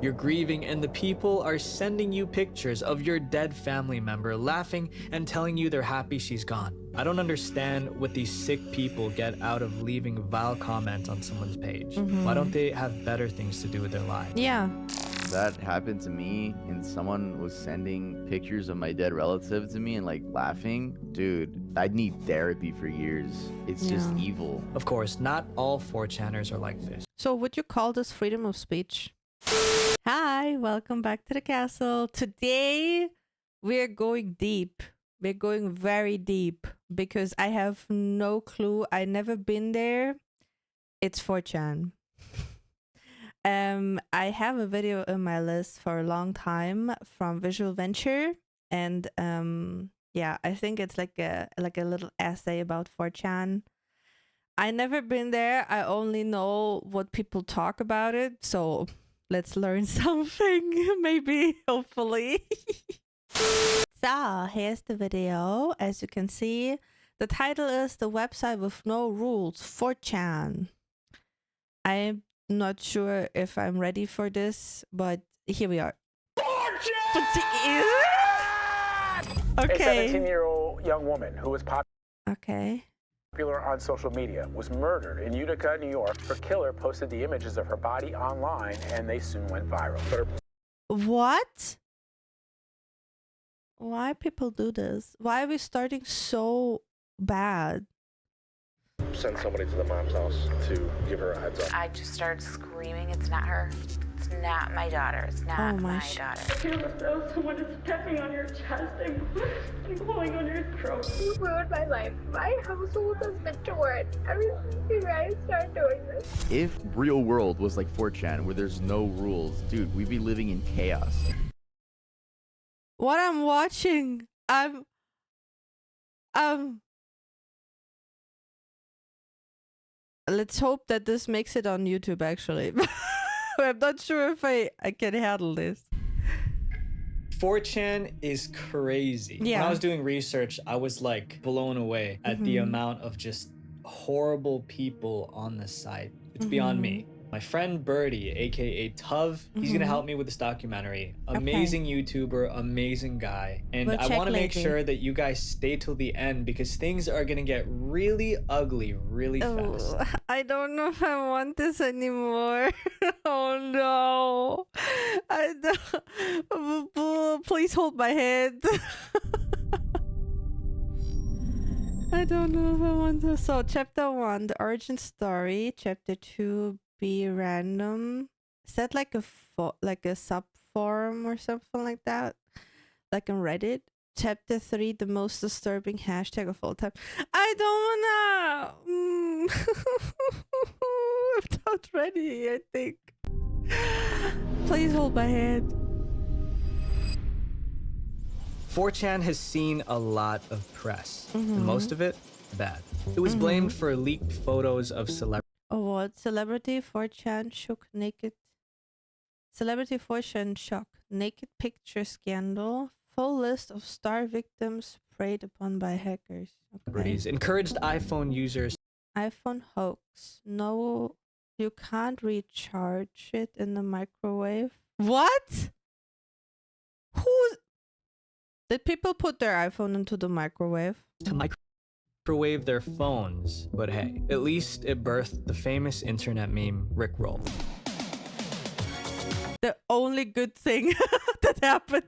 You're grieving, and the people are sending you pictures of your dead family member, laughing and telling you they're happy she's gone. I don't understand what these sick people get out of leaving vile comments on someone's page. Why don't they have better things to do with their lives? Yeah. That happened to me, and someone was sending pictures of my dead relative to me and like laughing. Dude, I'd need therapy for years. It's just evil. Of course, not all 4chaners are like this. So would you call this freedom of speech? Hi, welcome back to the castle. Today we're going deep. We're going very deep because I have no clue. I never been there. It's 4chan. I have a video in my list for a long time from Visual Venture, and yeah, I think it's like a little essay about 4chan. I never been there. I only know what people talk about it, so let's learn something, maybe, hopefully. So here's the video. As you can see, the title is "The Website with No Rules, 4chan." I'm not sure if I'm ready for this, but here we are. 4chan! Okay. A 17-year-old young woman who was Okay. popular on social media was murdered in Utica, New York. Her killer posted the images of her body online, and they soon went viral. What? Why people do this? Why are we starting so bad? Send somebody to the mom's house to give her a heads up. I just started screaming, it's not her. It's not my daughter. It's not my daughter. I feel as though someone is tapping on your chest and pulling on your throat. You ruined my life. My household has been torn ever since you guys started doing this. If real world was like 4chan, where there's no rules, dude, we'd be living in chaos. What I'm watching, let's hope that this makes it on YouTube, actually. I'm not sure if I can handle this. 4chan is crazy. Yeah. When I was doing research, I was like blown away at the amount of just horrible people on the site. It's beyond me. My friend Birdie, aka Tuv, he's gonna help me with this documentary. Amazing YouTuber, amazing guy. And We'll I check want to make later. sure that you guys stay till the end because things are gonna get really ugly really fast. Oh, I don't know if I want this anymore. Oh no. I don't. Please hold my hand. I don't know if I want to. So, chapter 1, the origin story. Chapter 2, be random. Is that like a sub forum or something like that? Like on Reddit? Chapter 3, the most disturbing hashtag of all time. I don't wanna. I'm not ready, I think. Please hold my hand. 4chan has seen a lot of press, and most of it bad. It was blamed for leaked photos of celebrities. Oh, what? Celebrity 4chan shook naked. Celebrity 4chan shock. Naked picture scandal. Full list of star victims preyed upon by hackers. Okay. Encouraged iPhone users iPhone hoax. No, you can't recharge it in the microwave. What? Who's... Did people put their iPhone into the microwave? to microwave their phones. But hey, at least it birthed the famous internet meme Rickroll. The only good thing that happened.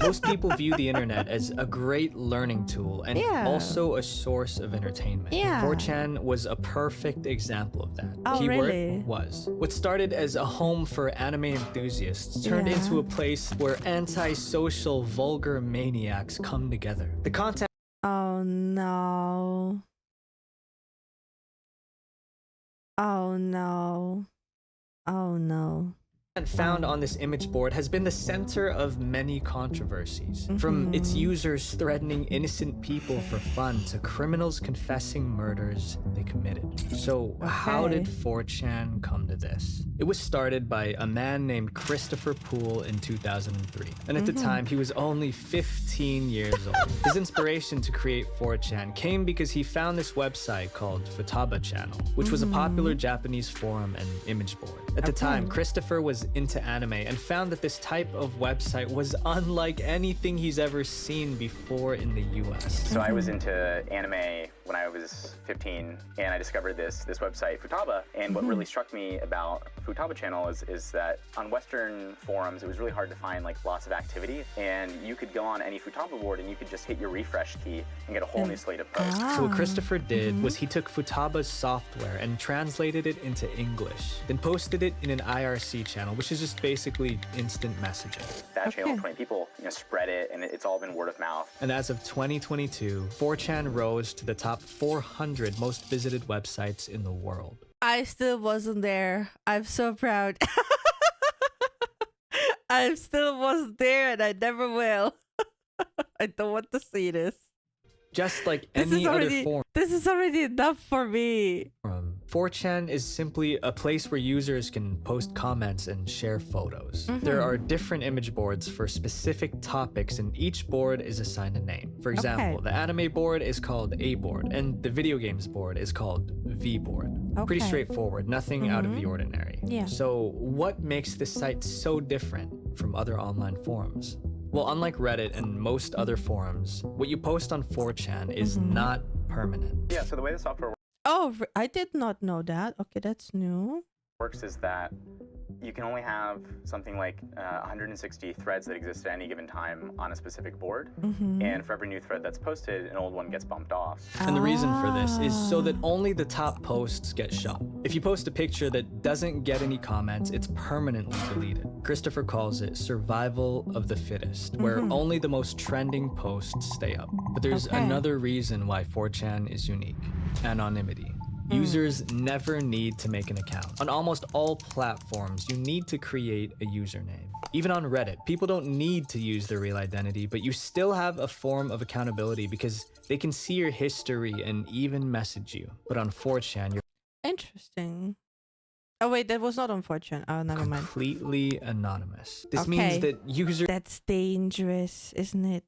Most people view the internet as a great learning tool and also a source of entertainment. 4chan was a perfect example of that. Oh, Keyword really? was. What started as a home for anime enthusiasts turned into a place where antisocial, vulgar maniacs come together. The content Oh no. Oh no. Oh no. found on this image board has been the center of many controversies. From its users threatening innocent people for fun to criminals confessing murders they committed. So how did 4chan come to this? It was started by a man named Christopher Poole in 2003. And at the time, he was only 15 years old. His inspiration to create 4chan came because he found this website called Futaba Channel, which was a popular Japanese forum and image board. At the time, Okay. Christopher was into anime and found that this type of website was unlike anything he's ever seen before in the US. So I was into anime when I was 15, and I discovered this website, Futaba. And what really struck me about Futaba channel is that on Western forums, it was really hard to find like lots of activity. And you could go on any Futaba board and you could just hit your refresh key and get a whole new slate of posts. So what Christopher did was he took Futaba's software and translated it into English, then posted it in an IRC channel, which is just basically instant messaging. That channel, 20 people, spread it, and it's all been word of mouth. And as of 2022, 4chan rose to the top 400 most visited websites in the world. I still wasn't there. I'm so proud. I still wasn't there and I never will. I don't want to see this. Just like any other forum. This is already enough for me. 4chan is simply a place where users can post comments and share photos. There are different image boards for specific topics, and each board is assigned a name. For example, the anime board is called A board, and the video games board is called V board. Pretty straightforward, nothing out of the ordinary. Yeah. So what makes this site so different from other online forums? Well, unlike Reddit and most other forums, what you post on 4chan is not permanent. Yeah, so the way the software Oh, I did not know that. Okay, that's new. works is that you can only have something like 160 threads that exist at any given time on a specific board. And for every new thread that's posted, an old one gets bumped off. And the reason for this is so that only the top posts get shown. If you post a picture that doesn't get any comments, it's permanently deleted. Christopher calls it survival of the fittest, where only the most trending posts stay up. But there's another reason why 4chan is unique: anonymity. Users never need to make an account. On almost all platforms, you need to create a username. Even on Reddit, people don't need to use their real identity, but you still have a form of accountability because they can see your history and even message you. But on 4chan, you're Interesting. Oh wait, that was not on 4chan. Oh, never mind. completely anonymous. This means that users That's dangerous, isn't it?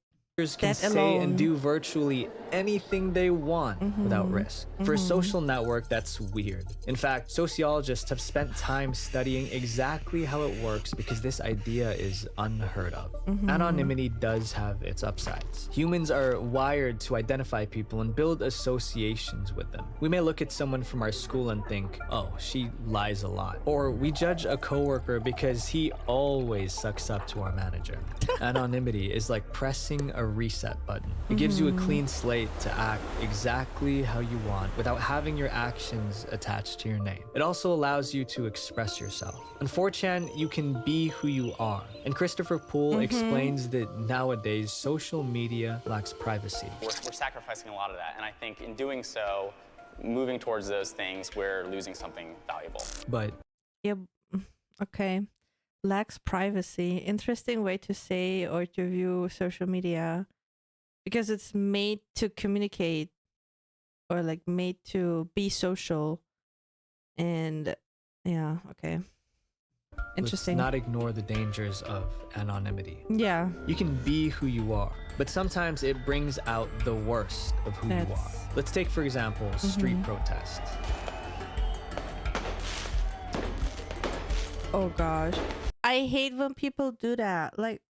can That say alone. and do virtually anything they want without risk. For a social network, that's weird. In fact, sociologists have spent time studying exactly how it works because this idea is unheard of. Anonymity does have its upsides. Humans are wired to identify people and build associations with them. We may look at someone from our school and think, oh, she lies a lot. Or we judge a coworker because he always sucks up to our manager. Anonymity is like pressing a reset button. It gives you a clean slate to act exactly how you want without having your actions attached to your name. It also allows you to express yourself. On 4chan, you can be who you are. And Christopher Poole explains that nowadays social media lacks privacy. We're sacrificing a lot of that, and I think in doing so, moving towards those things, we're losing something valuable. But Yep. Okay. Lacks privacy. Interesting way to say or to view social media, because it's made to communicate or like made to be social. And yeah, okay. Interesting. let's not ignore the dangers of anonymity. Yeah. You can be who you are, but sometimes it brings out the worst of who you are. Let's take, for example, street protests. Oh gosh. I hate when people do that. Like,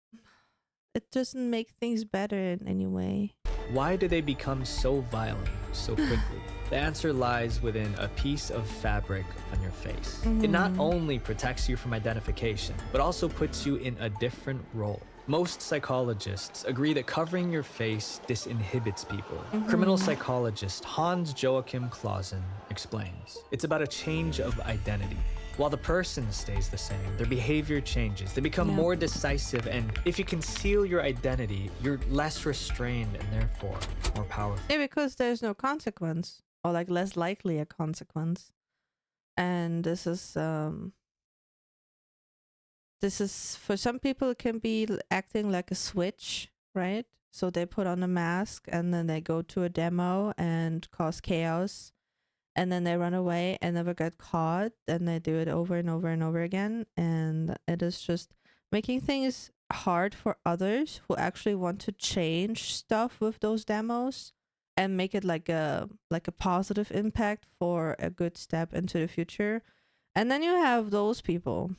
it doesn't make things better in any way. Why do they become so violent so quickly? The answer lies within a piece of fabric on your face. It not only protects you from identification, but also puts you in a different role. Most psychologists agree that covering your face disinhibits people. Criminal psychologist Hans Joachim Clausen explains, it's about a change of identity. While the person stays the same, their behavior changes. They become more decisive, and if you conceal your identity, you're less restrained and therefore more powerful. Yeah, because there's no consequence, or like less likely a consequence. And this is for some people it can be acting like a switch, right? So they put on a mask and then they go to a demo and cause chaos. And then they run away and never get caught, and they do it over and over and over again. And it is just making things hard for others who actually want to change stuff with those demos and make it like a positive impact for a good step into the future. And then you have those people.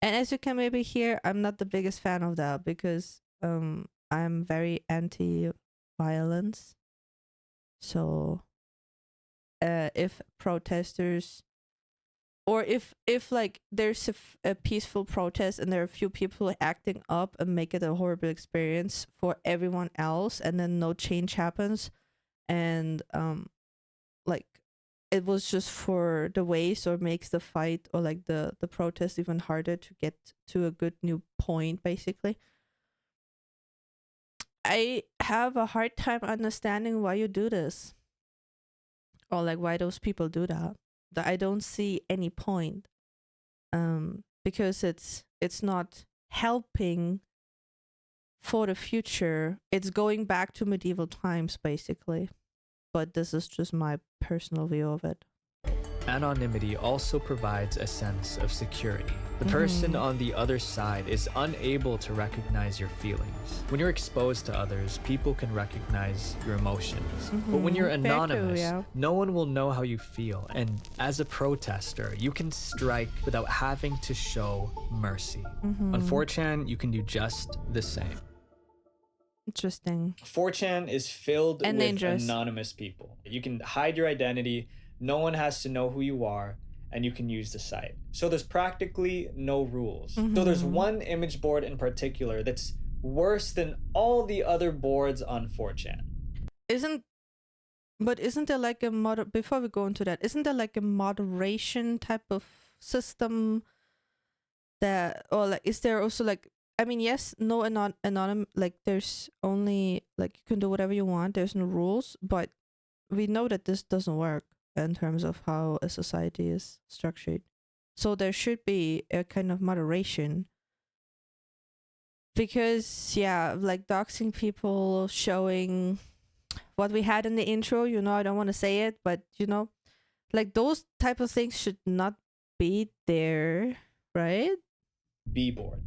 And as you can maybe hear, I'm not the biggest fan of that because I'm very anti-violence. So if protesters, or if like there's a peaceful protest and there are a few people acting up and make it a horrible experience for everyone else, and then no change happens, and like it was just for the waste, or makes the fight or like the protest even harder to get to a good new point, basically. I have a hard time understanding why you do this, or like why those people do that. I don't see any point, because it's not helping for the future. It's going back to medieval times, basically. But this is just my personal view of it. Anonymity also provides a sense of security. The person on the other side is unable to recognize your feelings. When you're exposed to others, people can recognize your emotions. But when you're anonymous, no one will know how you feel. And as a protester, you can strike without having to show mercy. On 4chan, you can do just the same. Interesting. 4chan is filled and with dangerous. Anonymous people. You can hide your identity, no one has to know who you are, and you can use the site. So there's practically no rules. So there's one image board in particular that's worse than all the other boards on 4chan. Isn't there like a before we go into that, isn't there like a moderation type of system that, or like, is there also like, I mean, yes, no anonymous, like there's only like you can do whatever you want, there's no rules, but we know that this doesn't work in terms of how a society is structured. So there should be a kind of moderation, because yeah, like doxing people, showing what we had in the intro, you know, I don't want to say it, but you know, like those type of things should not be there, right? B board.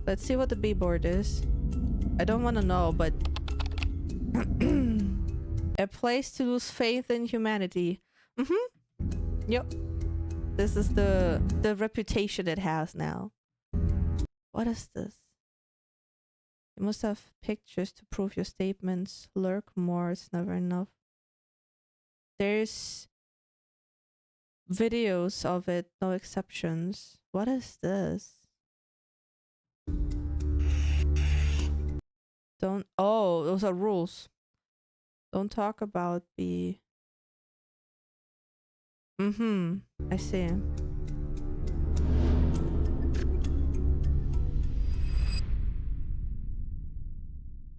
Let's see what the B board is. I don't want to know, but a place to lose faith in humanity. Yep. This is the reputation it has now. What is this? You must have pictures to prove your statements. Lurk more, it's never enough. There's videos of it, no exceptions. What is this? Those are rules. Don't talk about the... I see.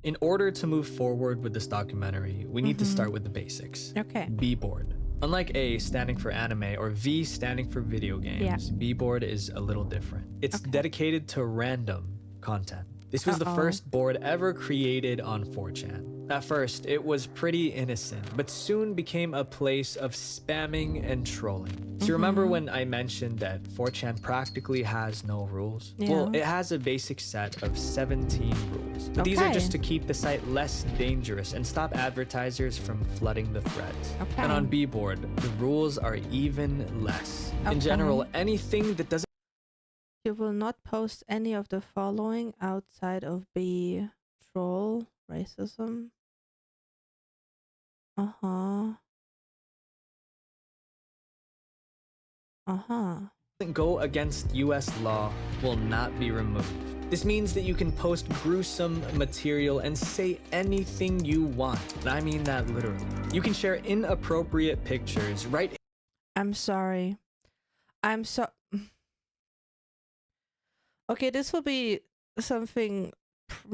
In order to move forward with this documentary, we need to start with the basics. Okay. B board. Unlike A standing for anime or V standing for video games, B board is a little different. It's dedicated to random content. This was the first board ever created on 4chan. At first, it was pretty innocent, but soon became a place of spamming and trolling. So you remember when I mentioned that 4chan practically has no rules? Yeah. Well, it has a basic set of 17 rules. But these are just to keep the site less dangerous and stop advertisers from flooding the threads. And on B board, the rules are even less. In general, anything that doesn't... You will not post any of the following outside of B: troll, racism. go against US law will not be removed. This means that you can post gruesome material and say anything you want. And I mean that literally. You can share inappropriate pictures, right? I'm sorry. Okay, this will be something,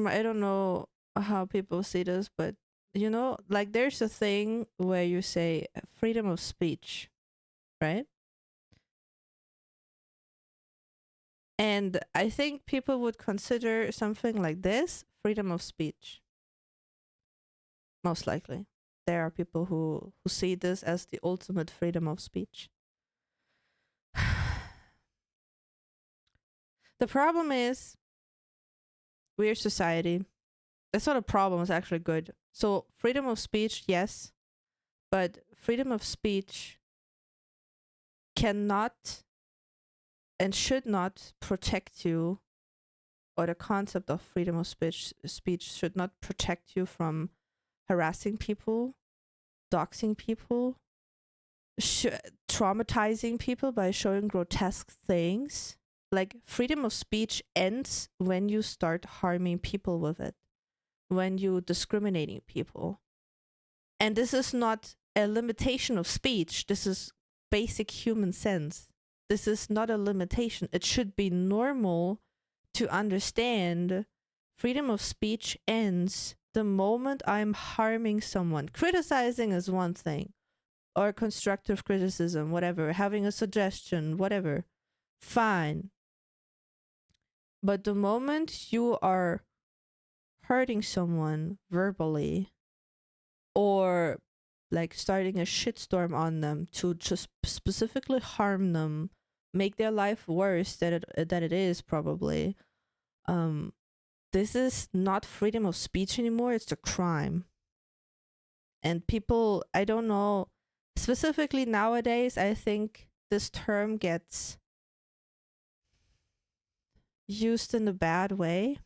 I don't know how people see this, but you know, like there's a thing where you say freedom of speech, right? And I think people would consider something like this freedom of speech. Most likely. There are people who see this as the ultimate freedom of speech. The problem is, we're society. That's not a problem, it's actually good. So freedom of speech, yes. But freedom of speech cannot and should not protect you, or the concept of freedom of speech should not protect you from harassing people, doxing people, traumatizing people by showing grotesque things. Like, freedom of speech ends when you start harming people with it, when you discriminating people. And this is not a limitation of speech. This is basic human sense. This is not a limitation. It should be normal to understand freedom of speech ends the moment I'm harming someone. Criticizing is one thing, or constructive criticism, whatever, having a suggestion, whatever, fine. But the moment you are hurting someone verbally, or like starting a shitstorm on them to just specifically harm them, make their life worse than it is probably, this is not freedom of speech anymore. It's a crime. And people, I don't know, specifically nowadays, I think this term gets used in a bad way.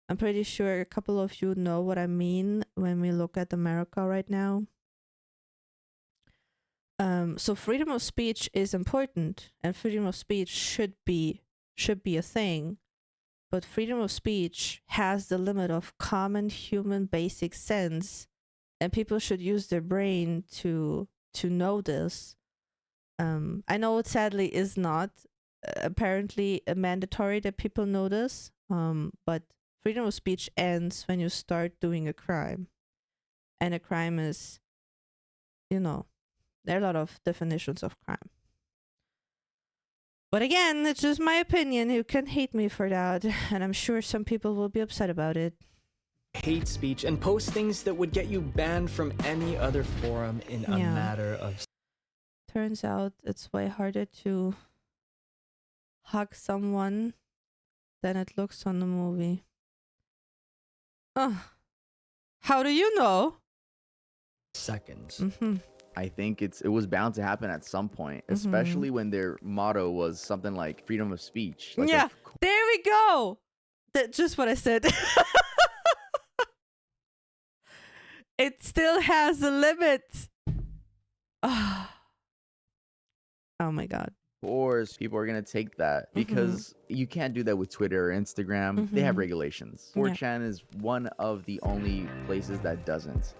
I'm pretty sure a couple of you know what I mean when we look at America right now. So freedom of speech is important, and freedom of speech should be a thing. But freedom of speech has the limit of common human basic sense, and people should use their brain to know this. I know it sadly is not apparently mandatory that people know this, but freedom of speech ends when you start doing a crime. And a crime is, there are a lot of definitions of crime. But again, it's just my opinion. You can hate me for that, and I'm sure some people will be upset about it. Hate speech and post things that would get you banned from any other forum in a matter of... Turns out it's way harder to hug someone than it looks on the movie. How do you know? Seconds. I think it was bound to happen at some point, especially when their motto was something like freedom of speech. Like there we go. That's just what I said. It still has a limit. Oh my God. Of course, people are going to take that because you can't do that with Twitter or Instagram. They have regulations. 4chan is one of the only places that doesn't.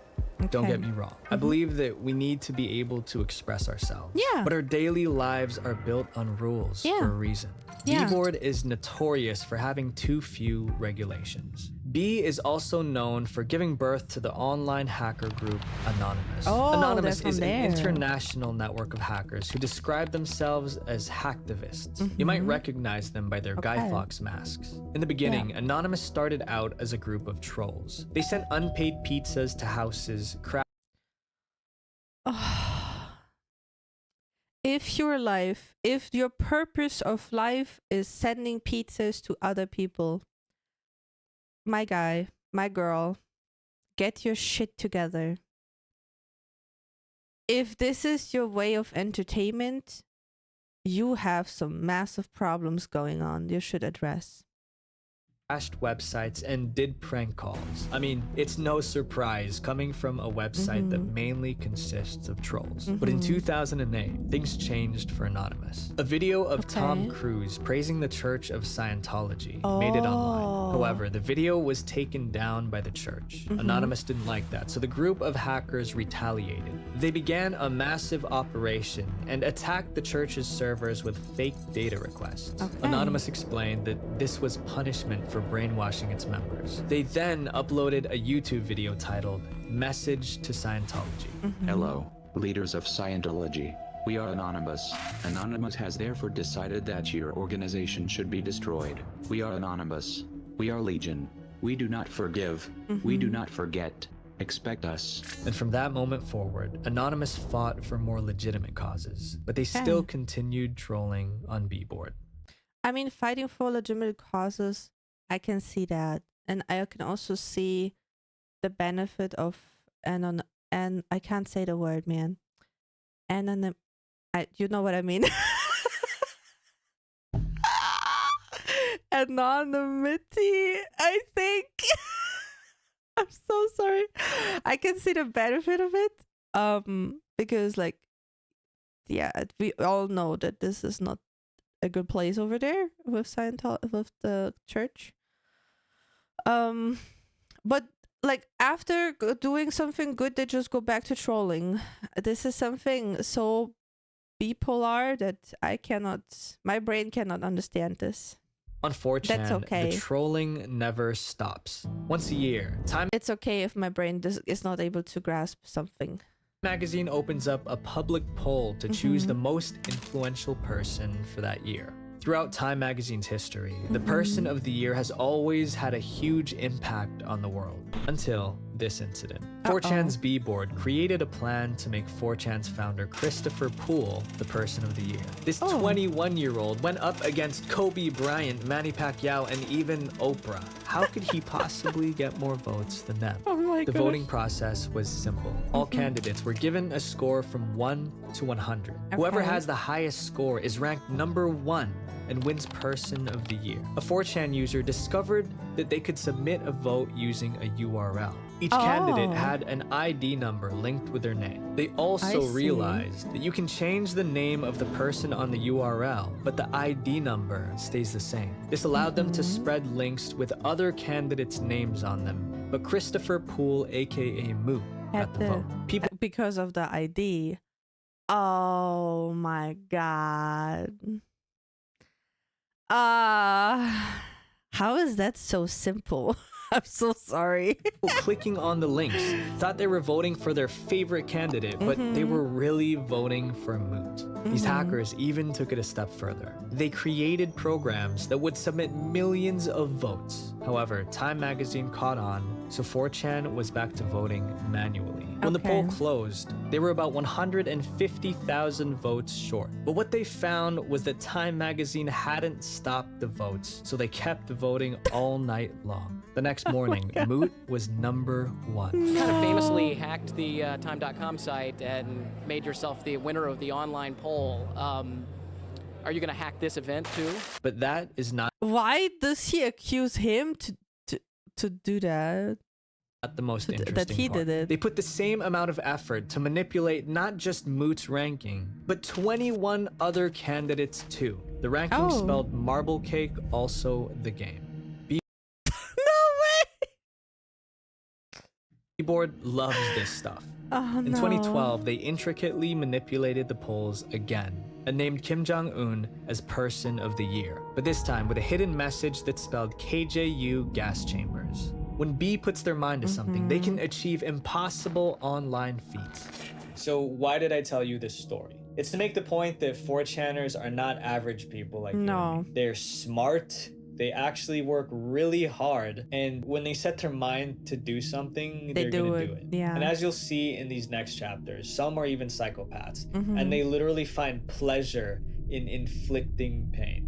Don't get me wrong. I believe that we need to be able to express ourselves. Yeah. But our daily lives are built on rules for a reason. Bieber is notorious for having too few regulations. B is also known for giving birth to the online hacker group Anonymous. Anonymous is an international network of hackers who describe themselves as hacktivists. You might recognize them by their Guy Fawkes masks. In the beginning, Anonymous started out as a group of trolls. They sent unpaid pizzas to houses, If your purpose of life is sending pizzas to other people, my guy, my girl, get your shit together. If this is your way of entertainment, you have some massive problems going on you should address. crashed websites and did prank calls. I mean, it's no surprise coming from a website that mainly consists of trolls. But in 2008, things changed for Anonymous. A video of Tom Cruise praising the Church of Scientology made it online. However, the video was taken down by the church. Anonymous didn't like that, so the group of hackers retaliated. They began a massive operation and attacked the church's servers with fake data requests. Anonymous explained that this was punishment for brainwashing its members. They then uploaded a YouTube video titled Message to Scientology. Hello, leaders of Scientology. We are Anonymous. Anonymous has therefore decided that your organization should be destroyed. We are Anonymous. We are Legion. We do not forgive. We do not forget. Expect us. And from that moment forward, Anonymous fought for more legitimate causes, but they still continued trolling on Bieber. I mean, fighting for legitimate causes, I can see that. And I can also see the benefit of and I can't say the word, man. You know what I mean? Anonymity, I think. I'm so sorry. I can see the benefit of it. Because like, yeah, we all know that this is not a good place over there with Scientology, with the church. But like after doing something good, they just go back to trolling. This is something so bipolar that my brain cannot understand this. On 4chan, That's okay. the trolling never stops. Once a year, Time It's okay if my brain is not able to grasp something. Magazine opens up a public poll to choose the most influential person for that year. Throughout Time Magazine's history, the person of the year has always had a huge impact on the world, until this incident. 4chan's B-board created a plan to make 4chan's founder Christopher Poole the person of the year. This 21-year-old went up against Kobe Bryant, Manny Pacquiao, and even Oprah. How could he possibly get more votes than them? The voting process was simple. All candidates were given a score from 1 to 100. Whoever has the highest score is ranked number 1 and wins person of the year. A 4chan user discovered that they could submit a vote using a URL. Each candidate had an ID number linked with their name. They also realized that you can change the name of the person on the URL, but the ID number stays the same. This allowed them to spread links with other candidates' names on them, but Christopher Poole, aka Moo, got the vote. Because of the ID. Oh my god. How is that so simple? I'm so sorry. Clicking on the links thought they were voting for their favorite candidate, but they were really voting for Moot. These hackers even took it a step further. They created programs that would submit millions of votes. However, Time Magazine caught on, so 4chan was back to voting manually. When the poll closed, they were about 150,000 votes short. But what they found was that Time Magazine hadn't stopped the votes, so they kept voting all night long. The next morning, Moot was number 1. You kind of famously hacked the Time.com site and made yourself the winner of the online poll. Are you going to hack this event too? But that is not. Why does he accuse him to do that? Not the most interesting that he part. did it. They put the same amount of effort to manipulate not just Moot's ranking, but 21 other candidates too. The ranking spelled marble cake, also the game. Bieber loves this stuff. In 2012, they intricately manipulated the polls again and named Kim Jong-un as Person of the Year, but this time with a hidden message that spelled KJU gas chambers. When B puts their mind to something, they can achieve impossible online feats. So why did I tell you this story? It's to make the point that 4chaners are not average people like you and me. They're smart. They actually work really hard, and when they set their mind to do something, they're gonna do it. Yeah. And as you'll see in these next chapters, some are even psychopaths, and they literally find pleasure in inflicting pain.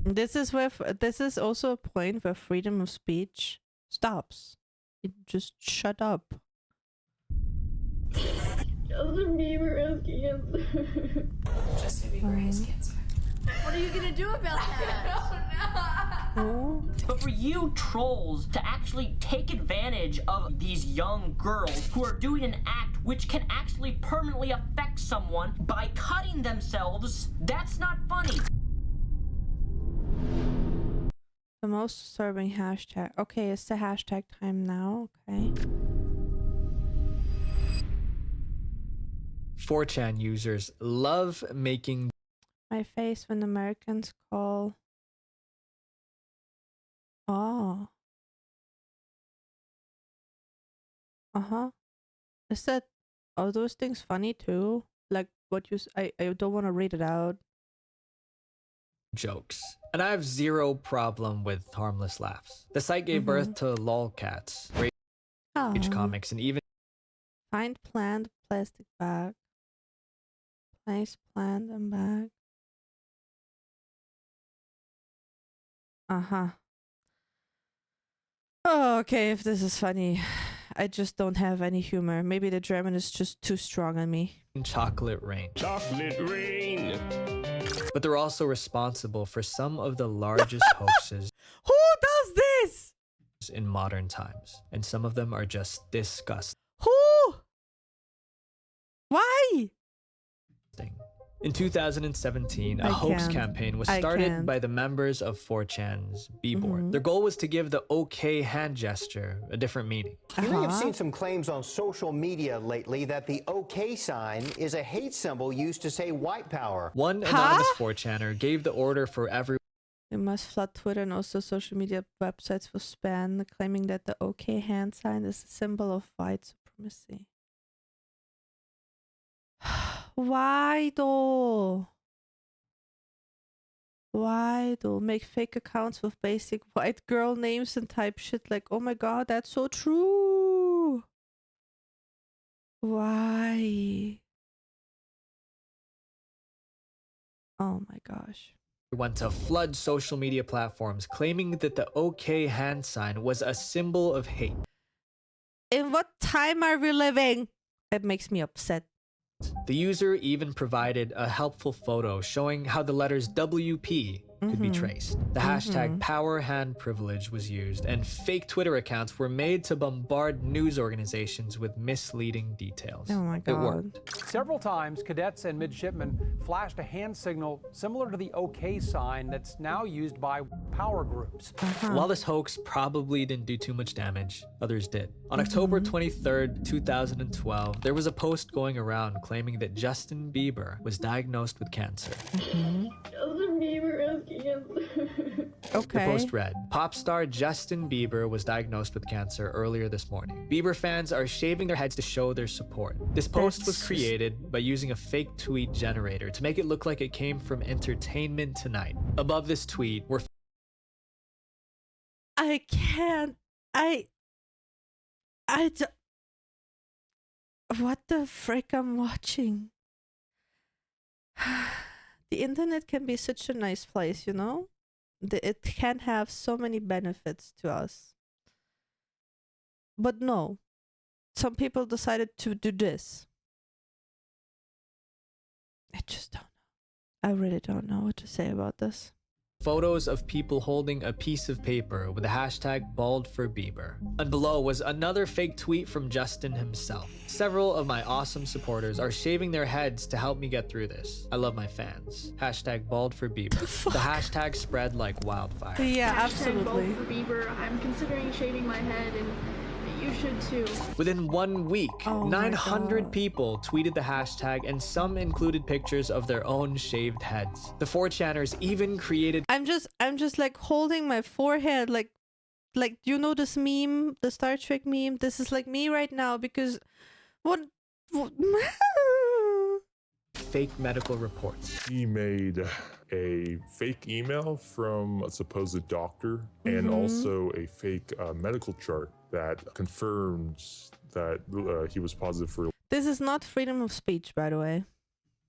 This is also a point where freedom of speech stops. It just shut up. Justin Bieber has cancer. Justin Bieber has cancer. What are you gonna do about that? I don't know. But for you trolls to actually take advantage of these young girls who are doing an act which can actually permanently affect someone by cutting themselves, that's not funny. The most disturbing hashtag. Okay, it's the hashtag time now. Okay. 4chan users love making my face when Americans call. Oh. Is that, are those things funny too? Like what you, I don't want to read it out. jokes. And I have zero problem with harmless laughs. The site gave birth to lolcats, rage comics, and even find plant plastic bag. Place plant and bag. Oh, okay, if this is funny. I just don't have any humor. Maybe the German is just too strong on me. Chocolate rain. Chocolate rain. But they're also responsible for some of the largest hoaxes. Who does this? In modern times. And some of them are just disgusting. Who? Why? In 2017, a hoax campaign was started by the members of 4chan's Bieber. Their goal was to give the OK hand gesture a different meaning. You may have seen some claims on social media lately that the OK sign is a hate symbol used to say white power. One anonymous 4chaner gave the order for everyone. They must flood Twitter and also social media websites with spam, claiming that the OK hand sign is a symbol of white supremacy. Why though? Why though? Make fake accounts with basic white girl names and type shit like, oh my god, that's so true. Why? Oh my gosh. Went to flood social media platforms, claiming that the OK hand sign was a symbol of hate. In what time are we living? It makes me upset. The user even provided a helpful photo showing how the letters WP could be traced. The hashtag power hand privilege was used, and fake Twitter accounts were made to bombard news organizations with misleading details. Oh my god. It worked. Several times, cadets and midshipmen flashed a hand signal similar to the OK sign that's now used by power groups. While this hoax probably didn't do too much damage, others did. On October 23rd, 2012, there was a post going around claiming that Justin Bieber was diagnosed with cancer. Justin Bieber has cancer. The post read, pop star Justin Bieber was diagnosed with cancer earlier this morning. Bieber fans are shaving their heads to show their support. This post was created by using a fake tweet generator to make it look like it came from Entertainment Tonight. Above this tweet were I can't. What the frick I'm watching? The internet can be such a nice place, you know? It can have so many benefits to us. But no, some people decided to do this. I just don't know. I really don't know what to say about this. photos of people holding a piece of paper with the hashtag #BaldForBieber. And below was another fake tweet from Justin himself. Several of my awesome supporters are shaving their heads to help me get through this. I love my fans. Hashtag #BaldForBieber. The hashtag spread like wildfire. Yeah, absolutely. #BaldForBieber. I'm considering shaving my head and you should too. Within 1 week, 900 people tweeted the hashtag, and some included pictures of their own shaved heads. The 4chaners even created— I'm just like holding my forehead, like you know this meme, the Star Trek meme? This is like me right now because what fake medical reports. He made a fake email from a supposed doctor and also a fake medical chart that confirms that he was positive for This is not freedom of speech, by the way.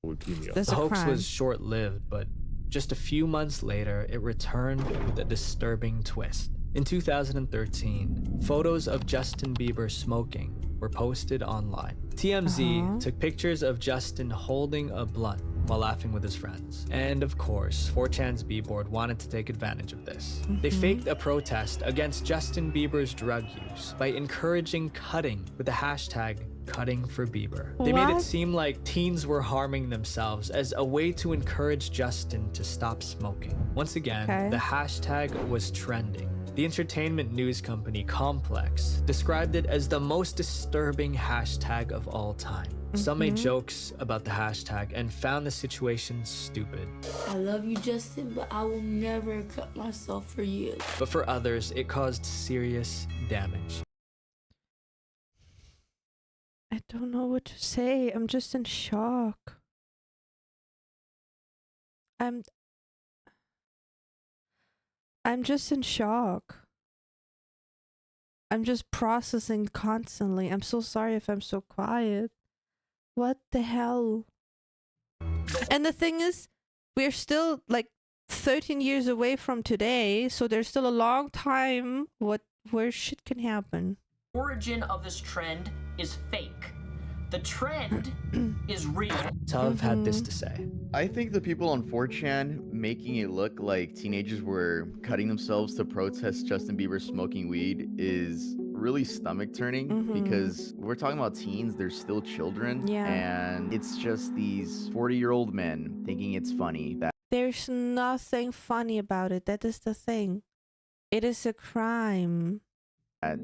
leukemia. The hoax was short-lived, but just a few months later, it returned with a disturbing twist. In 2013, photos of Justin Bieber smoking were posted online. TMZ took pictures of Justin holding a blunt while laughing with his friends. And of course, 4chan's B-board wanted to take advantage of this. They faked a protest against Justin Bieber's drug use by encouraging cutting with the hashtag #CuttingForBieber. They made it seem like teens were harming themselves as a way to encourage Justin to stop smoking. Once again, the hashtag was trending. The entertainment news company Complex described it as the most disturbing hashtag of all time. Some made jokes about the hashtag and found the situation stupid. I love you, Justin, but I will never cut myself for you. But for others, it caused serious damage. I don't know what to say. I'm just in shock. I'm just in shock. I'm just processing constantly. I'm so sorry if I'm so quiet. What the hell? And the thing is, we're still like 13 years away from today, so there's still a long time where shit can happen. origin of this trend is fake. The trend is real. Tov had this to say. I think the people on 4chan making it look like teenagers were cutting themselves to protest Justin Bieber smoking weed is really stomach turning because we're talking about teens, they're still children. Yeah. And it's just these 40-year-old men thinking it's funny that There's nothing funny about it. That is the thing. It is a crime.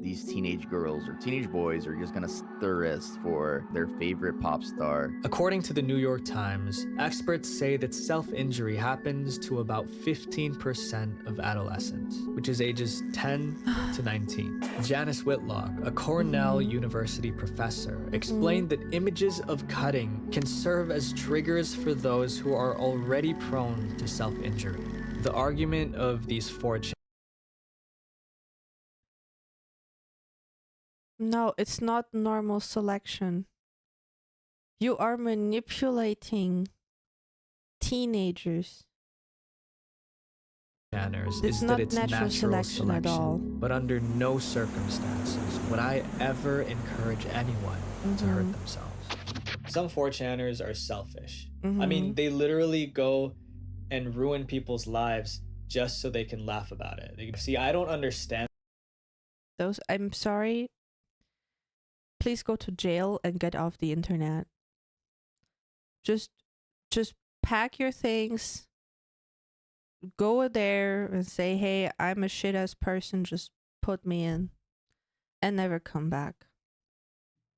these teenage girls or teenage boys are just gonna stir us for their favorite pop star. According to the New York Times, experts say that self-injury happens to about 15% of adolescents, which is ages 10 to 19. Janice Whitlock, a Cornell University professor, explained that images of cutting can serve as triggers for those who are already prone to self-injury. The argument of these 4chan No, it's not normal selection. You are manipulating teenagers. It's It's that not it's natural selection at all. But under no circumstances would I ever encourage anyone to hurt themselves. Some 4chaners are selfish. I mean, they literally go and ruin people's lives just so they can laugh about it. See, I don't understand. Those, I'm sorry. Please go to jail and get off the internet. Just pack your things. Go there and say, hey, I'm a shit ass person. Just put me in. And never come back.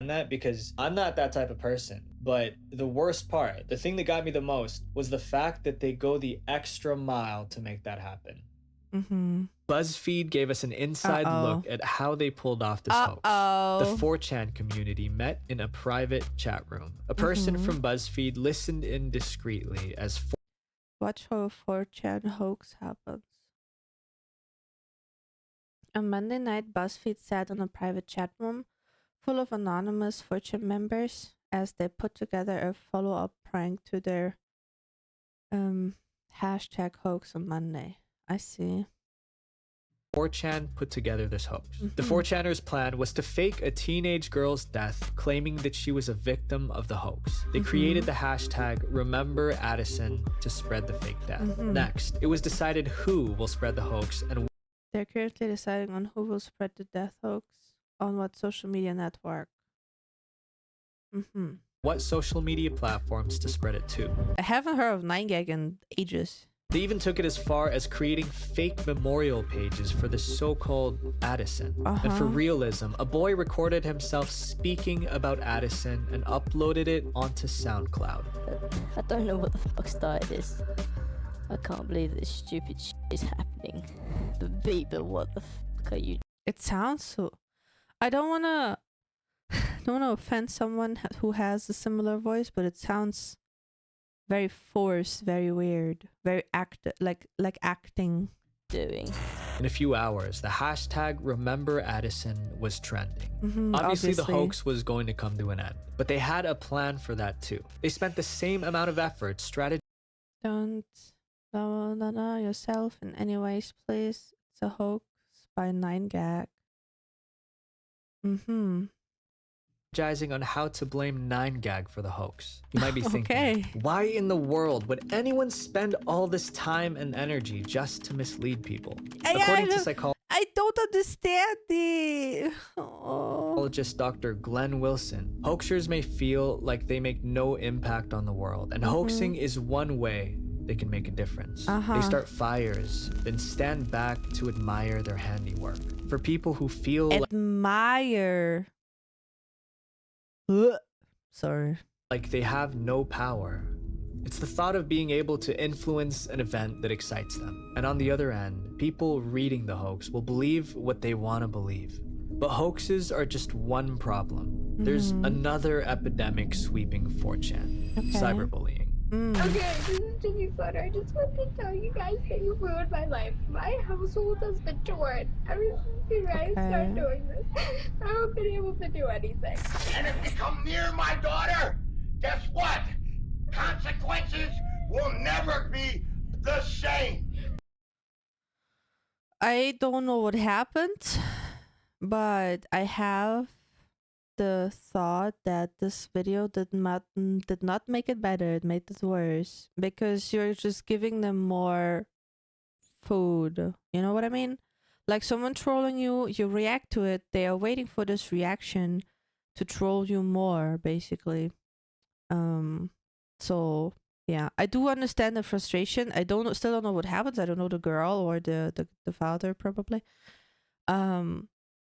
That because I'm not that type of person. But the worst part, the thing that got me the most, was the fact that they go the extra mile to make that happen. BuzzFeed gave us an inside look at how they pulled off this hoax. The 4chan community met in a private chat room. A person from BuzzFeed listened in discreetly as Watch how a 4chan hoax happens. On Monday night, BuzzFeed sat in a private chat room full of anonymous 4chan members as they put together a follow-up prank to their hashtag hoax on Monday. I see. 4chan put together this hoax. The 4chaners' plan was to fake a teenage girl's death, claiming that she was a victim of the hoax. They created the hashtag Remember Addison to spread the fake death. Next, it was decided who will spread the hoax and they're currently deciding on who will spread the death hoax on what social media network. What social media platforms to spread it to. I haven't heard of 9gag in ages. They even took it as far as creating fake memorial pages for the so-called Addison. And for realism, a boy recorded himself speaking about Addison and uploaded it onto SoundCloud. I don't know what the fuck started this. I can't believe this stupid shit is happening. But Bieber, what the fuck are you? It sounds so... I don't wanna offend someone who has a similar voice, but it sounds very forced, very weird, very like acting. Doing. In a few hours, the hashtag Remember Addison was trending. Obviously, the hoax was going to come to an end, but they had a plan for that too. They spent the same amount of effort, strategy. Don't yourself in any ways, please. It's a hoax by 9gag. Strategizing on how to blame 9gag for the hoax. You might be thinking, why in the world would anyone spend all this time and energy just to mislead people? According to psychologist, I don't understand it. psychologist Dr. Glenn Wilson, hoaxers may feel like they make no impact on the world, and hoaxing is one way they can make a difference. They start fires, then stand back to admire their handiwork. For people who feel admire. Sorry. Like they have no power. It's the thought of being able to influence an event that excites them. And on the other end, people reading the hoax will believe what they want to believe. But hoaxes are just one problem. There's another epidemic sweeping 4chan. Cyberbullying. Okay, this is Jessi Flutter. I just want to tell you guys that you ruined my life. My household has been torn ever since you guys started doing this. I haven't been able to do anything. And if you come near my daughter, guess what? Consequences will never be the same. I don't know what happened, But I have the thought that this video did not make it better. It made it worse because you're just giving them more food. You know what I mean? Like someone trolling you, you react to it. They are waiting for this reaction to troll you more, basically. So yeah, I do understand the frustration. I still don't know what happens. I don't know the girl or the father probably.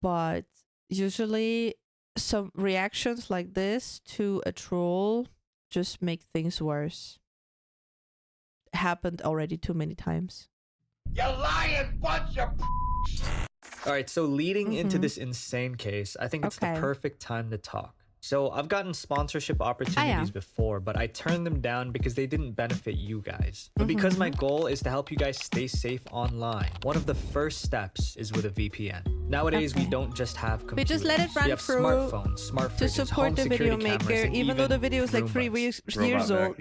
But usually some reactions like this to a troll just make things worse. Happened already too many times. You lying bunch of All right, so leading into this insane case, I think it's the perfect time to talk. So I've gotten sponsorship opportunities before, but I turned them down because they didn't benefit you guys. But because my goal is to help you guys stay safe online, one of the first steps is with a VPN. Nowadays, we don't just have computers. We just let it run we have through smartphones, smart fridges, to support home the video security cameras, maker, and even though the video is like Roombas. 3 years old.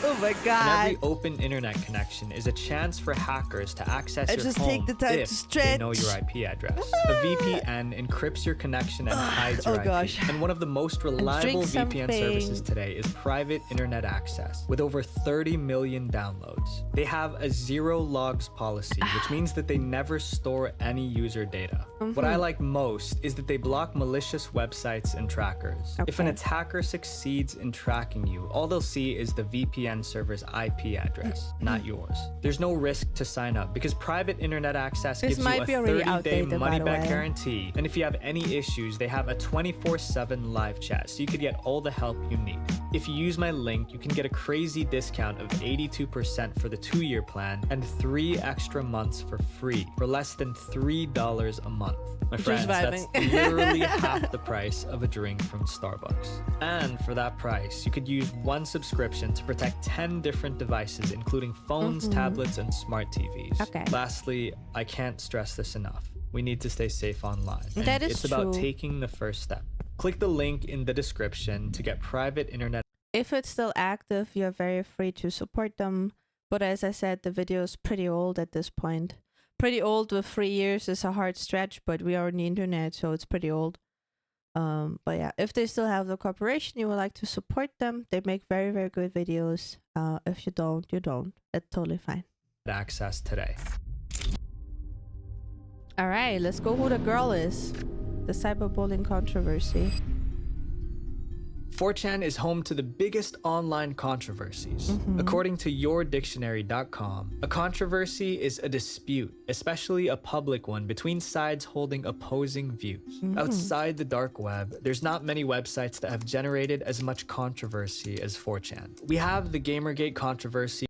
Oh my god. And every open internet connection is a chance for hackers to access your just home take the time if to stretch. they know your IP address. A VPN encrypts your connection and hides your IP. And one of the most reliable VPN services today is private internet access, with over 30 million downloads. They have a zero logs policy, which means that they never store any user data. What I like most is that they block malicious websites and trackers. If an attacker succeeds in tracking you, all they'll see is the VPN server's IP address, not yours. There's no risk to sign up because private internet access gives you a 30-day money-back guarantee. And if you have any issues, they have a 24/7 live chat, so you could get all the help you need. If you use my link, you can get a crazy discount of 82% for the 2-year plan and 3 extra months for free for less than $3 a month. My friends, that's literally half the price of a drink from Starbucks. And for that price, you could use 1 subscription to protect 10 different devices, including phones, tablets, and smart TVs. Lastly, I can't stress this enough. We need to stay safe online. That is It's about taking the first step. Click the link in the description to get private internet. If it's still active, you're very free to support them. But as I said, the video is pretty old at this point. Pretty old with 3 years is a hard stretch, but we are on the internet, so it's pretty old. But yeah, if they still have the corporation, you would like to support them. They make very, very good videos. If you don't, you don't. It's totally fine. Access today. All right, let's go who the girl is. The cyberbullying controversy. 4chan is home to the biggest online controversies. According to yourdictionary.com, a controversy is a dispute, especially a public one, between sides holding opposing views. Outside the dark web, there's not many websites that have generated as much controversy as 4chan. We have the Gamergate controversy.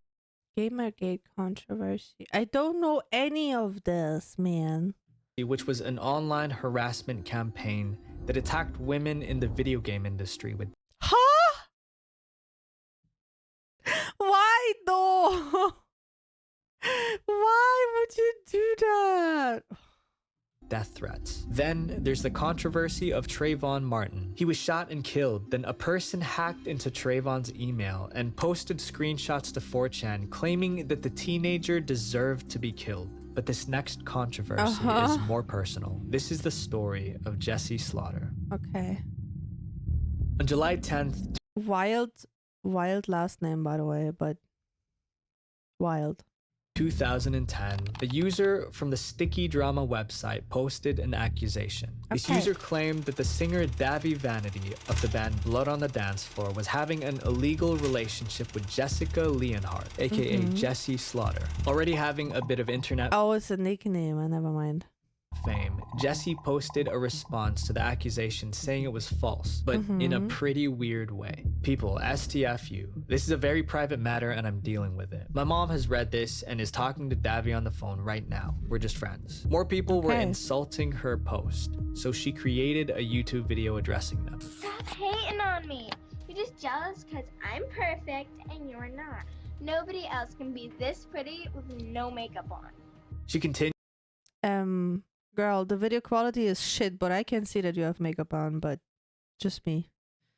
Gamergate controversy. I don't know any of this, man. Which was an online harassment campaign that attacked women in the video game industry with Why though? Why would you do that? death threats. Then there's the controversy of Trayvon Martin. He was shot and killed, then a person hacked into Trayvon's email and posted screenshots to 4chan claiming that the teenager deserved to be killed. But this next controversy is more personal. This is the story of Jessi Slaughter. Okay. On July 10th... Wild last name, by the way, but wild. 2010, a user from the Sticky Drama website posted an accusation. This user claimed that the singer Davy Vanity of the band Blood on the Dance Floor was having an illegal relationship with Jessica Leonhardt, aka Jessi Slaughter. Already having a bit of internet... Oh, it's a nickname, never mind. Fame, Jessi posted a response to the accusation saying it was false, but in a pretty weird way. People, STFU, this is a very private matter and I'm dealing with it. My mom has read this and is talking to Davy on the phone right now. We're just friends. More people were insulting her post, so she created a YouTube video addressing them. Stop hating on me. You're just jealous because I'm perfect and you're not. Nobody else can be this pretty with no makeup on. She continued. Girl, the video quality is shit, but I can see that you have makeup on, but just me.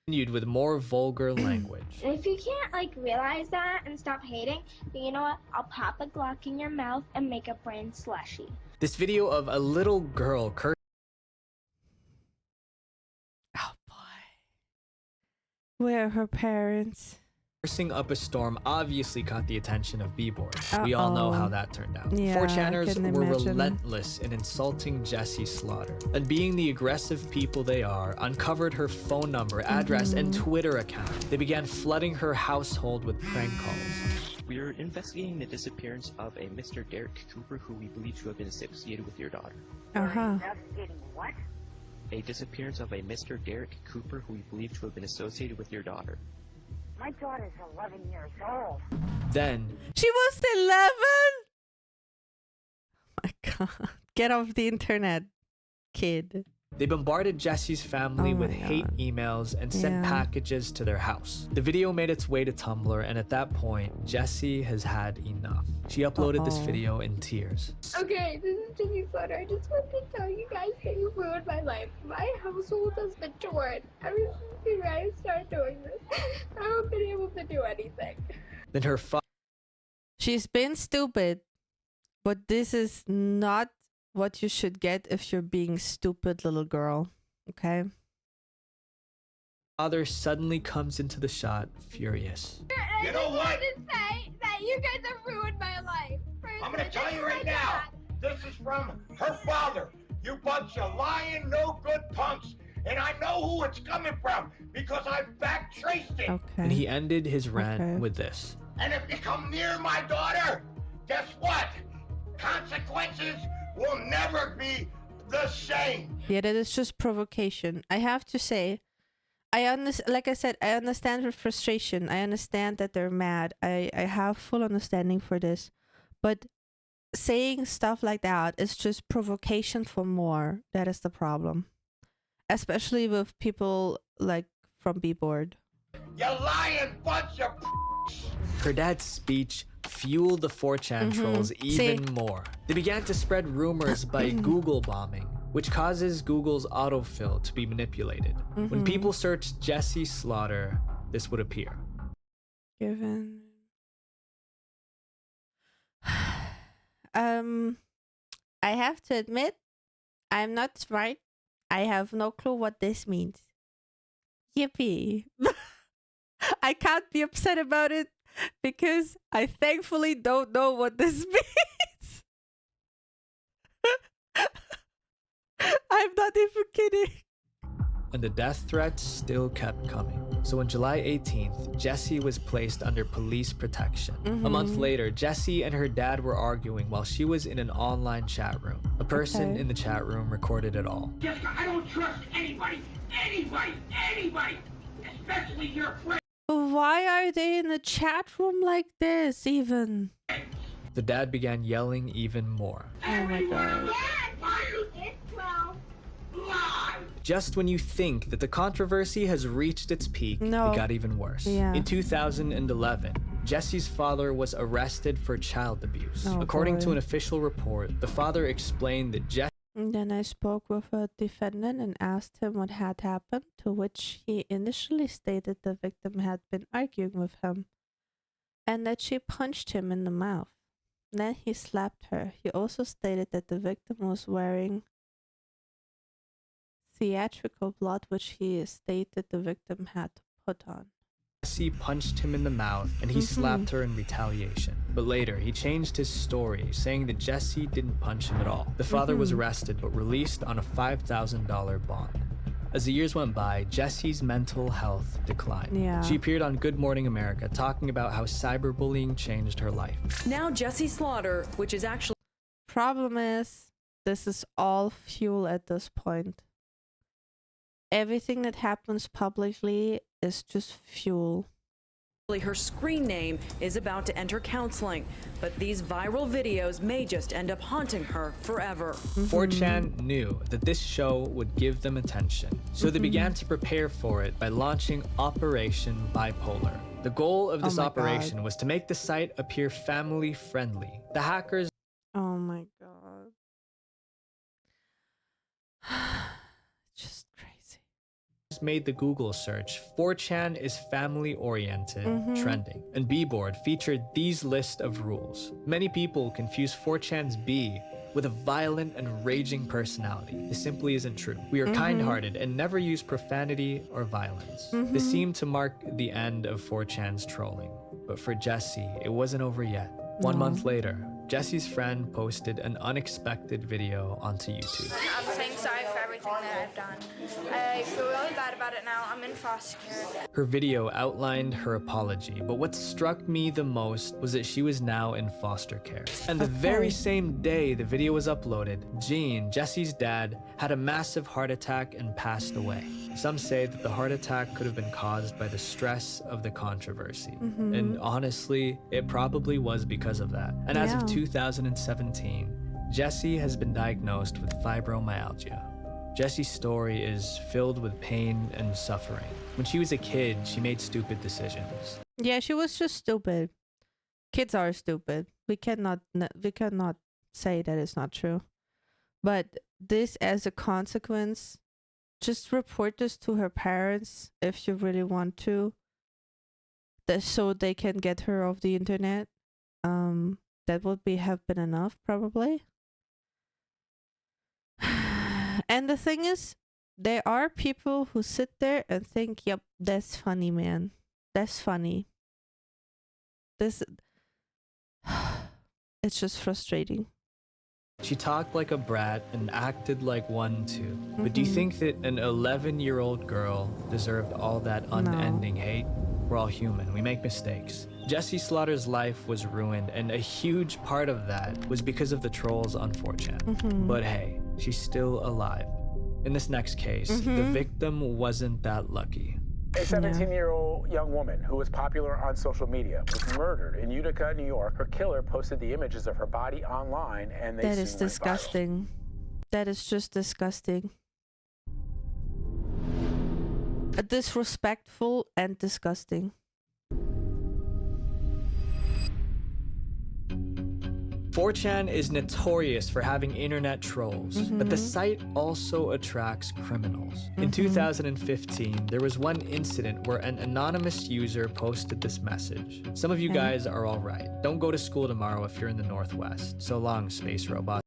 With more vulgar language. If you can't realize that and stop hating, then you know what? I'll pop a Glock in your mouth and make a brain slushy. This video of a little girl cursing Where are her parents? Forcing up a storm obviously caught the attention of Bieber. We all know how that turned out. Yeah, 4chaners were imagine. relentless in insulting Jessi Slaughter, and being the aggressive people they are, uncovered her phone number, address, and Twitter account. They began flooding her household with prank calls. We are investigating the disappearance of a Mr. Derek Cooper who we believe to have been associated with your daughter. Investigating what? A disappearance of a Mr. Derek Cooper who we believe to have been associated with your daughter. My daughter's 11 years old. Then She was 11? Oh my god. Get off the internet, kid. they bombarded Jessi's family with hate emails and sent packages to their house. The video made its way to Tumblr, and at that point, Jessi has had enough. She uploaded this video in tears. Okay, this is Jessi Slaughter. I just want to tell you guys that you ruined my life. My household has been torn ever since you guys started doing this. I haven't been able to do anything. Then her She's been stupid, but this is not what you should get if you're being stupid, little girl. Okay? father suddenly comes into the shot, furious. You know what? To say that you guys have ruined my life. I'm gonna tell you right now, this is from her father. You bunch of lying, no good punks. And I know who it's coming from because I back traced it. And he ended his rant with this. And if you come near my daughter, guess what? Consequences will never be the same. Yeah, that is just provocation. I have to say, like I said, I understand her frustration. I understand that they're mad. I have full understanding for this. But saying stuff like that is just provocation for more. That is the problem. Especially with people like from Bieber. You lying bunch of Her dad's speech fueled the 4chan trolls even more. They began to spread rumors by Google bombing, which causes Google's autofill to be manipulated. When people searched Jessi Slaughter, this would appear. Given. I have to admit, I'm not smart. I have no clue what this means. Yippee. I can't be upset about it because I thankfully don't know what this means. I'm not even kidding. And the death threats still kept coming. So on July 18th, Jessi was placed under police protection. A month later, Jessi and her dad were arguing while she was in an online chat room. A person in the chat room recorded it all. Jessica, I don't trust anybody, especially your friends. Why are they in a chat room like this even? The dad began yelling even more. Oh my god. Just when you think that the controversy has reached its peak, it got even worse. In 2011, Jessi's father was arrested for child abuse. According to an official report, the father explained that Jessi... Then I spoke with a defendant and asked him what had happened, to which he initially stated the victim had been arguing with him and that she punched him in the mouth. Then he slapped her. He also stated that the victim was wearing theatrical blood, which he stated the victim had to put on. Jessi punched him in the mouth and he slapped her in retaliation. But later, he changed his story, saying that Jessi didn't punch him at all. The father was arrested but released on a $5,000 bond. As the years went by, Jessi's mental health declined. She appeared on Good Morning America talking about how cyberbullying changed her life. Now Jessi Slaughter, which is actually... Problem is, this is all fuel at this point. Everything that happens publicly is just fuel. Her screen name is about to enter counseling, but these viral videos may just end up haunting her forever. 4chan knew that this show would give them attention, so they began to prepare for it by launching Operation Bipolar. The goal of this operation was to make the site appear family-friendly. The hackers... Oh my god. Just made the Google search 4chan is family-oriented trending, and Bieber featured these list of rules. Many people confuse 4chan's B with a violent and raging personality. This simply isn't true. We are kind-hearted and never use profanity or violence. This seemed to mark the end of 4chan's trolling. But for Jessi, it wasn't over yet. 1 month later, Jessi's friend posted an unexpected video onto YouTube. I'm saying sorry for everything that I've done. I feel really bad about it now. I'm in foster care. Her video outlined her apology, but what struck me the most was that she was now in foster care. And the very same day the video was uploaded, Gene, Jessi's dad, had a massive heart attack and passed away. Some say that the heart attack could have been caused by the stress of the controversy. And honestly, it probably was because of that. And as of 2017, Jessi has been diagnosed with fibromyalgia. Jessi's story is filled with pain and suffering. When she was a kid, she made stupid decisions. Yeah, she was just stupid. Kids are stupid. We cannot say that it's not true. But this, as a consequence, just report this to her parents if you really want to. So they can get her off the internet. That would have been enough, probably. And the thing is, there are people who sit there and think, yep, that's funny, man. That's funny. It's just frustrating. She talked like a brat and acted like one too. But do you think that an 11-year-old girl deserved all that unending hate? We're all human. We make mistakes. Jessi Slaughter's life was ruined, and a huge part of that was because of the trolls on 4chan. But hey, she's still alive. In this next case, the victim wasn't that lucky. A 17-year-old young woman who was popular on social media was murdered in Utica, New York. Her killer posted the images of her body online, and they That is disgusting. That is just disgusting. Disrespectful and disgusting. 4chan is notorious for having internet trolls, but the site also attracts criminals. In 2015, there was one incident where an anonymous user posted this message. Some of you guys are all right. Don't go to school tomorrow if you're in the Northwest. So long, space robot.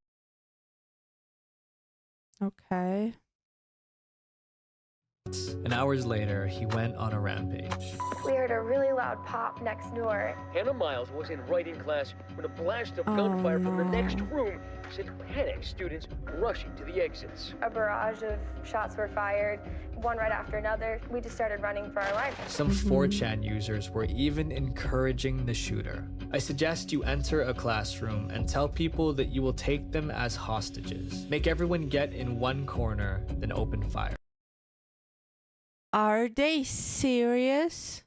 Okay. And hours later, he went on a rampage. We heard a really loud pop next door. Hannah Miles was in writing class when a blast of gunfire from the next room sent panicked students rushing to the exits. A barrage of shots were fired, one right after another. We just started running for our lives. Some 4chan users were even encouraging the shooter. I suggest you enter a classroom and tell people that you will take them as hostages. Make everyone get in one corner, then open fire. Are they serious?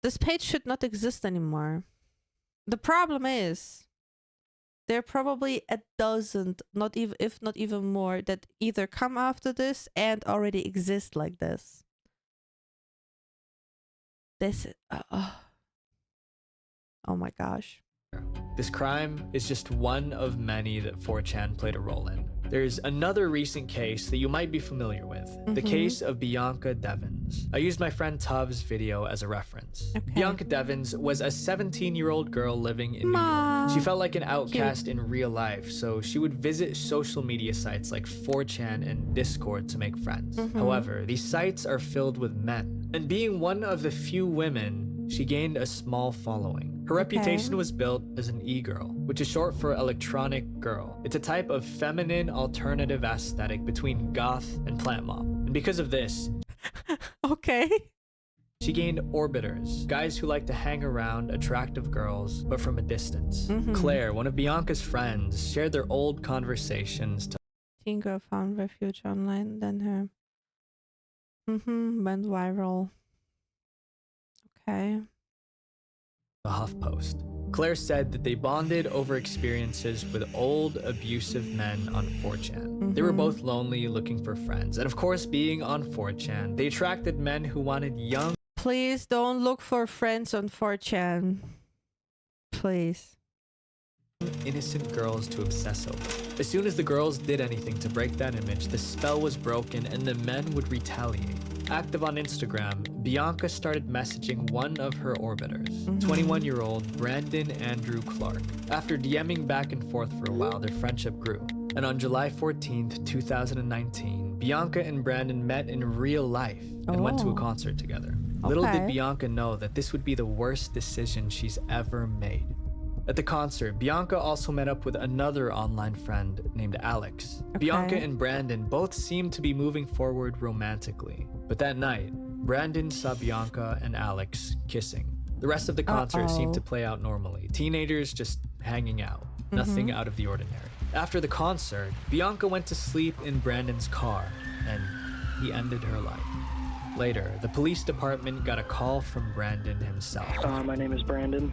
This page should not exist anymore. The problem is, there are probably a dozen, if not even more, that either come after this and already exist like this. Oh my gosh. This crime is just one of many that 4chan played a role in. There's another recent case that you might be familiar with, the case of Bianca Devins. I used my friend Tuv's video as a reference. Bianca Devins was a 17-year-old girl living in New York. She felt like an outcast in real life, so she would visit social media sites like 4chan and Discord to make friends. However, these sites are filled with men, and being one of the few women, she gained a small following. Her reputation was built as an e-girl, which is short for electronic girl. It's a type of feminine alternative aesthetic between goth and plant mom. And because of this, she gained orbiters, guys who like to hang around attractive girls, but from a distance. Claire, one of Bianca's friends, shared their old conversations to Teen girl found refuge online, then her went viral. Okay. the HuffPost. Claire said that they bonded over experiences with old, abusive men on 4chan. They were both lonely, looking for friends. And of course, being on 4chan, they attracted men who wanted young... Please don't look for friends on 4chan. Please. Innocent girls to obsess over. As soon as the girls did anything to break that image, the spell was broken and the men would retaliate. Active on Instagram, Bianca started messaging one of her orbiters, 21-year-old Brandon Andrew Clark. After DMing back and forth for a while, their friendship grew. And on July 14th, 2019, Bianca and Brandon met in real life and went to a concert together. Little did Bianca know that this would be the worst decision she's ever made. At the concert, Bianca also met up with another online friend named Alex. Bianca and Brandon both seemed to be moving forward romantically. But that night, Brandon saw Bianca and Alex kissing. The rest of the concert seemed to play out normally. Teenagers just hanging out. Nothing out of the ordinary. After the concert, Bianca went to sleep in Brandon's car, and he ended her life. Later, the police department got a call from Brandon himself. My name is Brandon.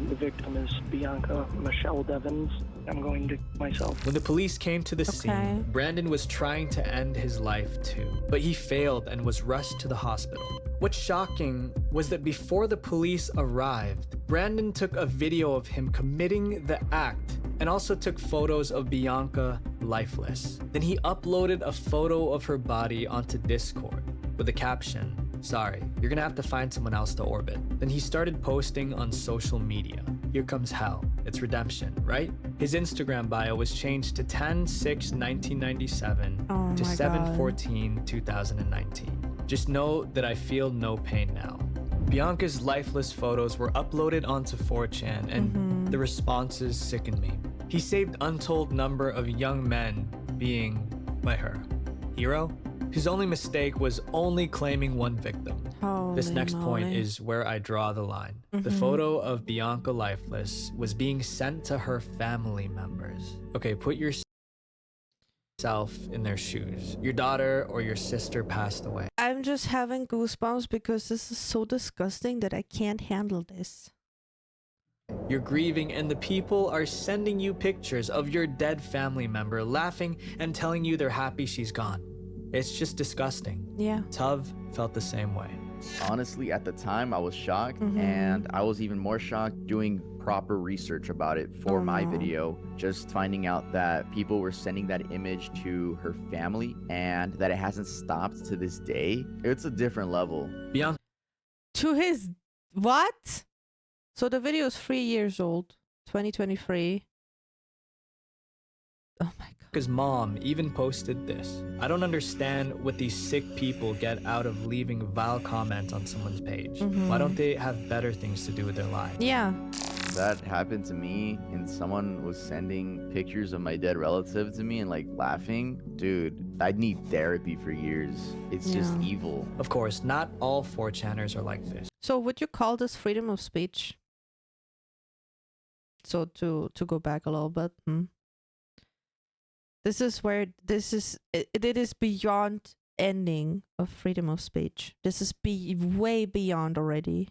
The victim is Bianca Michelle Devins. I'm going to myself. When the police came to the scene, Brandon was trying to end his life too, but he failed and was rushed to the hospital. What's shocking was that before the police arrived, Brandon took a video of him committing the act and also took photos of Bianca lifeless. Then he uploaded a photo of her body onto Discord with the caption, "Sorry, you're gonna have to find someone else to orbit." Then he started posting on social media. Here comes hell. It's redemption, right? His Instagram bio was changed to 10/6/1997 to 7/14/2019. Just know that I feel no pain now. Bianca's lifeless photos were uploaded onto 4chan and the responses sickened me. He saved untold number of young men being by her. Hero? His only mistake was only claiming one victim. This next point is where I draw the line. The photo of Bianca lifeless was being sent to her family members. Okay, put yourself in their shoes. Your daughter or your sister passed away. I'm just having goosebumps because this is so disgusting that I can't handle this. You're grieving and the people are sending you pictures of your dead family member, laughing and telling you they're happy she's gone. It's just disgusting. Yeah. Tuv felt the same way. Honestly, at the time, I was shocked, and I was even more shocked doing proper research about it for my video, just finding out that people were sending that image to her family and that it hasn't stopped to this day. It's a different level. Beyond to his what? So the video is 3 years old, 2023. Oh my god. His mom even posted this. I don't understand what these sick people get out of leaving vile comments on someone's page. Why don't they have better things to do with their lives? Yeah. That happened to me, and someone was sending pictures of my dead relative to me and like laughing. Dude, I'd need therapy for years. It's just evil. Of course, not all 4chaners are like this. So would you call this freedom of speech? So to go back a little bit, this is where it is beyond ending of freedom of speech. This is way beyond already.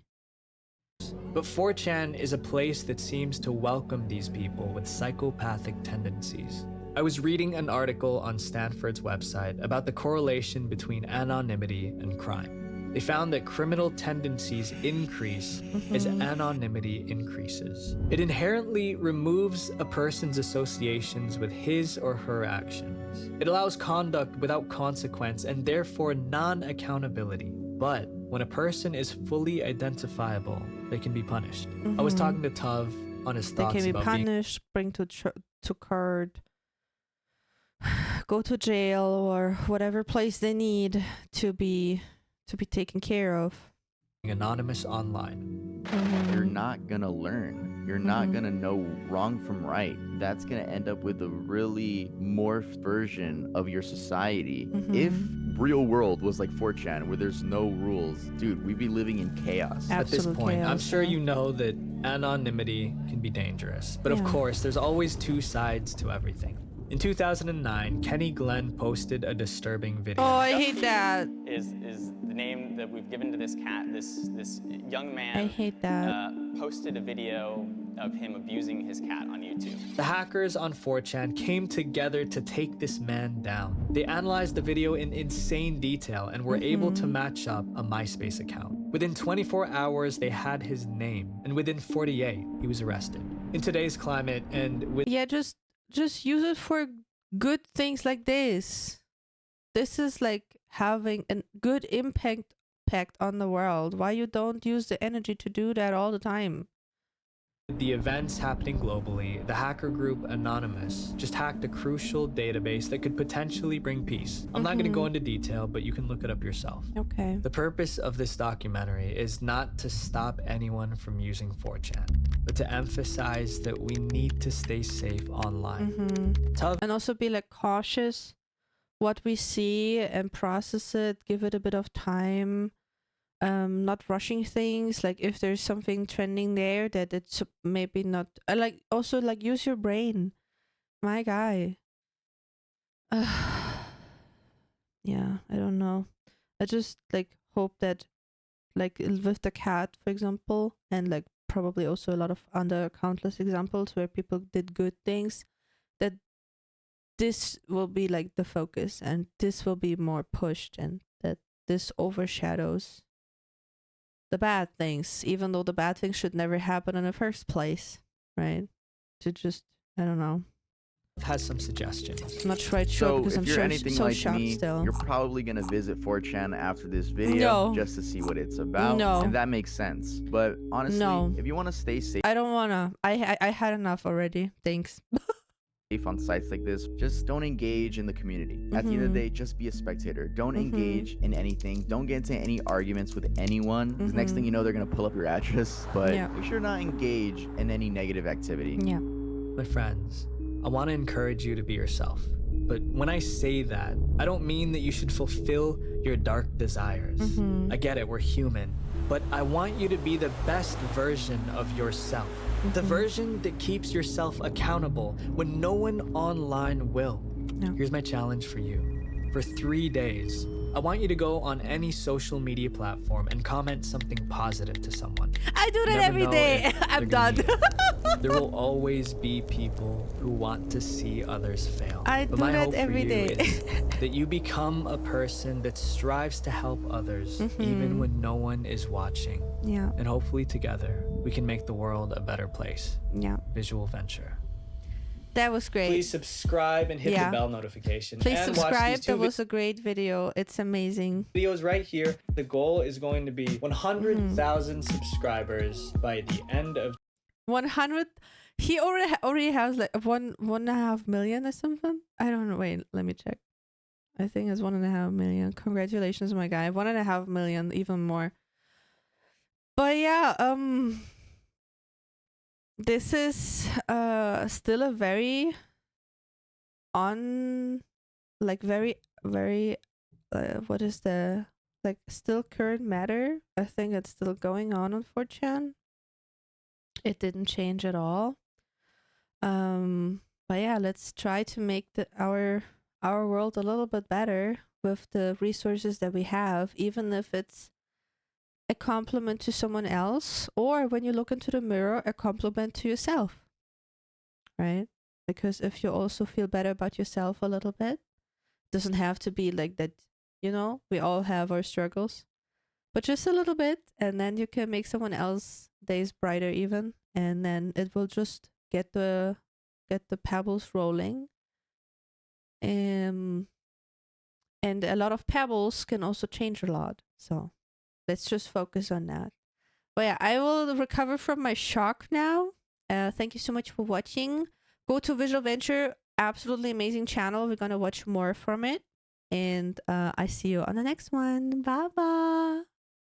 But 4chan is a place that seems to welcome these people with psychopathic tendencies. I was reading an article on Stanford's website about the correlation between anonymity and crime. They found that criminal tendencies increase as anonymity increases. It inherently removes a person's associations with his or her actions. It allows conduct without consequence and therefore non-accountability. But when a person is fully identifiable, they can be punished. I was talking to Tuv on his thoughts about They can be punished, bring to court, go to jail, or whatever place they need to be taken care of. Anonymous online. You're not gonna learn. You're not gonna know wrong from right. That's gonna end up with a really morphed version of your society. If real world was like 4chan, where there's no rules, dude, we'd be living in chaos. At this point, I'm sure you know that anonymity can be dangerous. But of course, there's always two sides to everything. In 2009, Kenny Glenn posted a disturbing video. Oh, I hate that. Is the name that we've given to this cat. This young man. I hate that. Posted a video of him abusing his cat on YouTube. The hackers on 4chan came together to take this man down. They analyzed the video in insane detail and were able to match up a MySpace account. Within 24 hours, they had his name, and within 48, he was arrested. In today's climate and with just use it for good things like this. This is like having a good impact on the world. Why you don't use the energy to do that all the time? The events happening globally, the hacker group Anonymous just hacked a crucial database that could potentially bring peace. I'm not going to go into detail, but you can look it up yourself. Okay. The purpose of this documentary is not to stop anyone from using 4chan, but to emphasize that we need to stay safe online. And also be like cautious what we see and process it, give it a bit of time. Not rushing things. Like if there's something trending there that it's maybe not like, also like use your brain, my guy. Yeah, I don't know. I just like hope that like with the cat, for example, and like probably also a lot of other countless examples where people did good things, that this will be like the focus and this will be more pushed, and that this overshadows the bad things, even though the bad things should never happen in the first place, right? To just, I don't know. Has some suggestions. I'm not quite sure because I'm if you're sure anything so like shocked me, still. you're probably gonna visit 4chan after this video just to see what it's about. And that makes sense. But honestly, if you want to stay safe, I don't wanna. I had enough already. Thanks. on sites like this, just don't engage in the community. At the end of the day, just be a spectator. Don't engage in anything. Don't get into any arguments with anyone. Because next thing you know, they're gonna pull up your address. But make sure not engage in any negative activity. Yeah. My friends, I want to encourage you to be yourself. But when I say that, I don't mean that you should fulfill your dark desires. I get it, we're human. But I want you to be the best version of yourself. The version that keeps yourself accountable when no one online will. Here's my challenge for you. For 3 days, I want you to go on any social media platform and comment something positive to someone. I do that every day. I'm done. There will always be people who want to see others fail. I do that every day. Is that you become a person that strives to help others even when no one is watching. Yeah. And hopefully together we can make the world a better place. Yeah. Visual Venture. That was great. Please subscribe and hit the bell notification. Please and subscribe. Watch these two That was a great video. It's amazing. Videos right here. The goal is going to be 100,000 subscribers by the end of 100. He already has like 1.5 million or something. I don't know. Wait, let me check. I think it's 1.5 million. Congratulations, my guy. 1.5 million, even more. But yeah, this is still a very very what is the like still current matter. I think it's still going on 4chan. It didn't change at all. But yeah, let's try to make our world a little bit better with the resources that we have, even if it's a compliment to someone else, or when you look into the mirror, a compliment to yourself, right? Because if you also feel better about yourself a little bit, doesn't have to be like that, you know, we all have our struggles, but just a little bit, and then you can make someone else's days brighter even, and then it will just get the pebbles rolling. And a lot of pebbles can also change a lot, so let's just focus on that. But yeah, I will recover from my shock now. Thank you so much for watching. Go to Visual Venture, absolutely amazing channel. We're gonna watch more from it, and I see you on the next one. Bye bye.